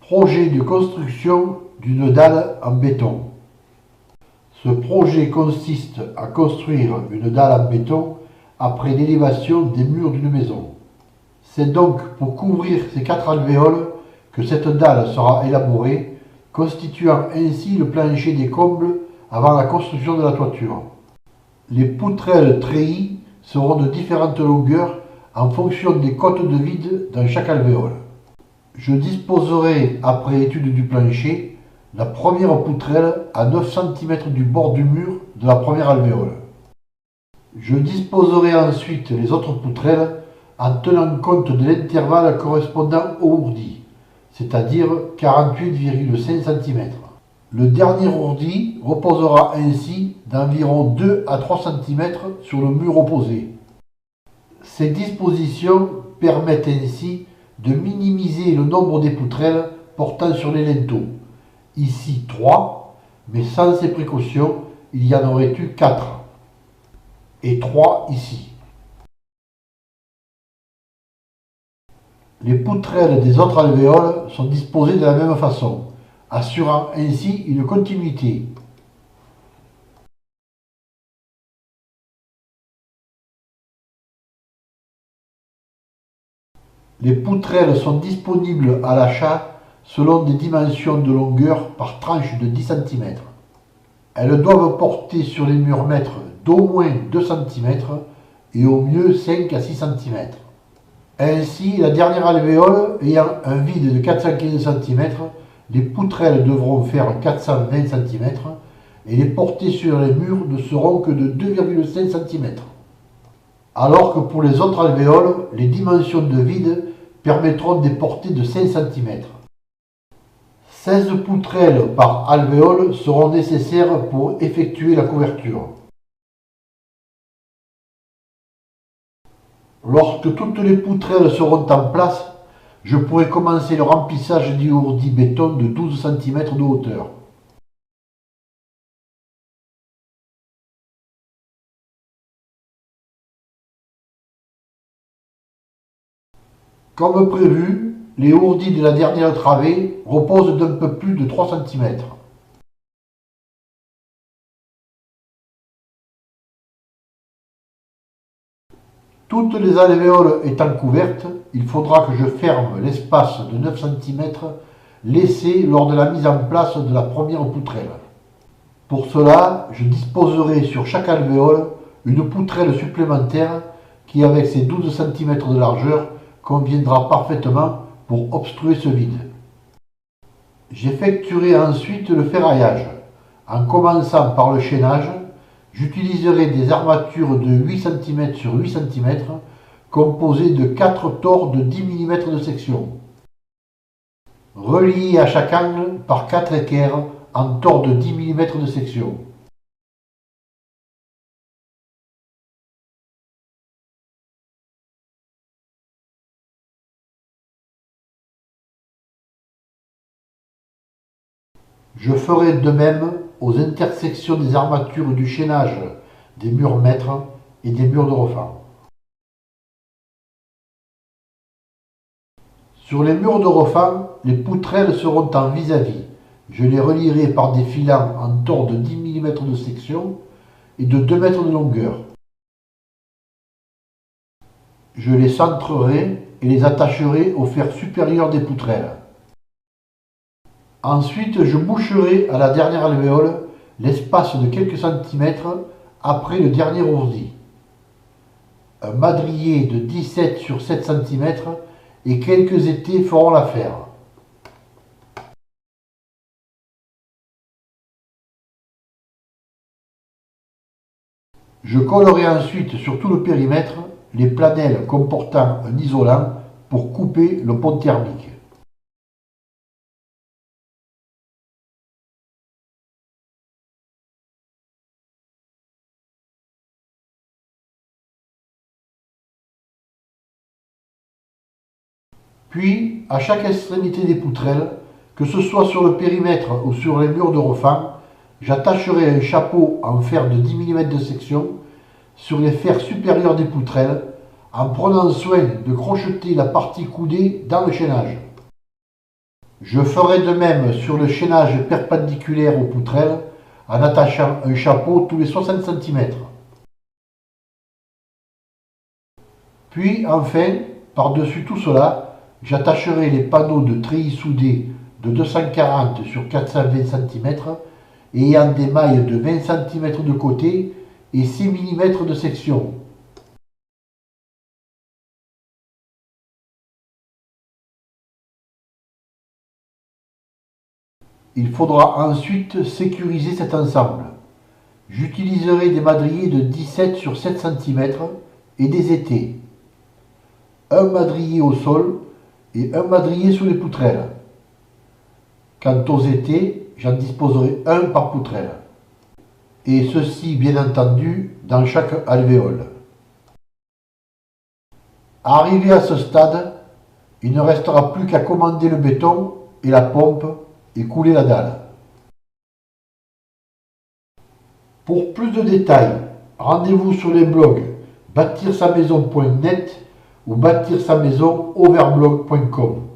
Projet de construction d'une dalle en béton. Ce projet consiste à construire une dalle en béton après l'élévation des murs d'une maison. C'est donc pour couvrir ces 4 alvéoles que cette dalle sera élaborée, constituant ainsi le plancher des combles avant la construction de la toiture. Les poutrelles treillis seront de différentes longueurs en fonction des cotes de vide dans chaque alvéole. Je disposerai, après étude du plancher, la première poutrelle à 9 cm du bord du mur de la première alvéole. Je disposerai ensuite les autres poutrelles en tenant compte de l'intervalle correspondant au ourdi, c'est-à-dire 48,5 cm. Le dernier ourdi reposera ainsi d'environ 2 à 3 cm sur le mur opposé. Ces dispositions permettent ainsi de minimiser le nombre des poutrelles portant sur les linteaux. Ici 3, mais sans ces précautions, il y en aurait eu 4. Et 3 ici. Les poutrelles des autres alvéoles sont disposées de la même façon, assurant ainsi une continuité. Les poutrelles sont disponibles à l'achat selon des dimensions de longueur par tranche de 10 cm. Elles doivent porter sur les murs mètres d'au moins 2 cm et au mieux 5 à 6 cm. Ainsi, la dernière alvéole ayant un vide de 415 cm, les poutrelles devront faire 420 cm et les portées sur les murs ne seront que de 2,5 cm. Alors que pour les autres alvéoles, les dimensions de vide permettront des portées de 5 cm. 16 poutrelles par alvéole seront nécessaires pour effectuer la couverture. Lorsque toutes les poutrelles seront en place, je pourrai commencer le remplissage du ourdi béton de 12 cm de hauteur. Comme prévu, les ourdis de la dernière travée reposent d'un peu plus de 3 cm. Toutes les alvéoles étant couvertes, il faudra que je ferme l'espace de 9 cm laissé lors de la mise en place de la première poutrelle. Pour cela, je disposerai sur chaque alvéole une poutrelle supplémentaire qui, avec ses 12 cm de largeur, conviendra parfaitement pour obstruer ce vide. J'effectuerai ensuite le ferraillage. En commençant par le chaînage, j'utiliserai des armatures de 8 cm sur 8 cm composées de 4 tors de 10 mm de section, reliés à chaque angle par 4 équerres en tors de 10 mm de section. Je ferai de même aux intersections des armatures du chaînage des murs mètres et des murs de refend. Sur les murs de refend, les poutrelles seront en vis-à-vis. Je les relierai par des filants en tors de 10 mm de section et de 2 mètres de longueur. Je les centrerai et les attacherai au fer supérieur des poutrelles. Ensuite, je boucherai à la dernière alvéole l'espace de quelques centimètres après le dernier ourdi. Un madrier de 17 sur 7 cm et quelques étais feront l'affaire. Je collerai ensuite sur tout le périmètre les planelles comportant un isolant pour couper le pont thermique. Puis, à chaque extrémité des poutrelles, que ce soit sur le périmètre ou sur les murs de refend, j'attacherai un chapeau en fer de 10 mm de section sur les fers supérieurs des poutrelles en prenant soin de crocheter la partie coudée dans le chaînage. Je ferai de même sur le chaînage perpendiculaire aux poutrelles en attachant un chapeau tous les 60 cm. Puis enfin, par-dessus tout cela, j'attacherai les panneaux de treillis soudés de 240 sur 420 cm ayant des mailles de 20 cm de côté et 6 mm de section. Il faudra ensuite sécuriser cet ensemble. J'utiliserai des madriers de 17 sur 7 cm et des étais. Un madrier au sol et un madrier sous les poutrelles. Quant aux étais, j'en disposerai un par poutrelle. Et ceci, bien entendu, dans chaque alvéole. Arrivé à ce stade, il ne restera plus qu'à commander le béton et la pompe et couler la dalle. Pour plus de détails, rendez-vous sur les blogs bâtir-sa-maison.net ou bâtir-sa-maison-overblog.com.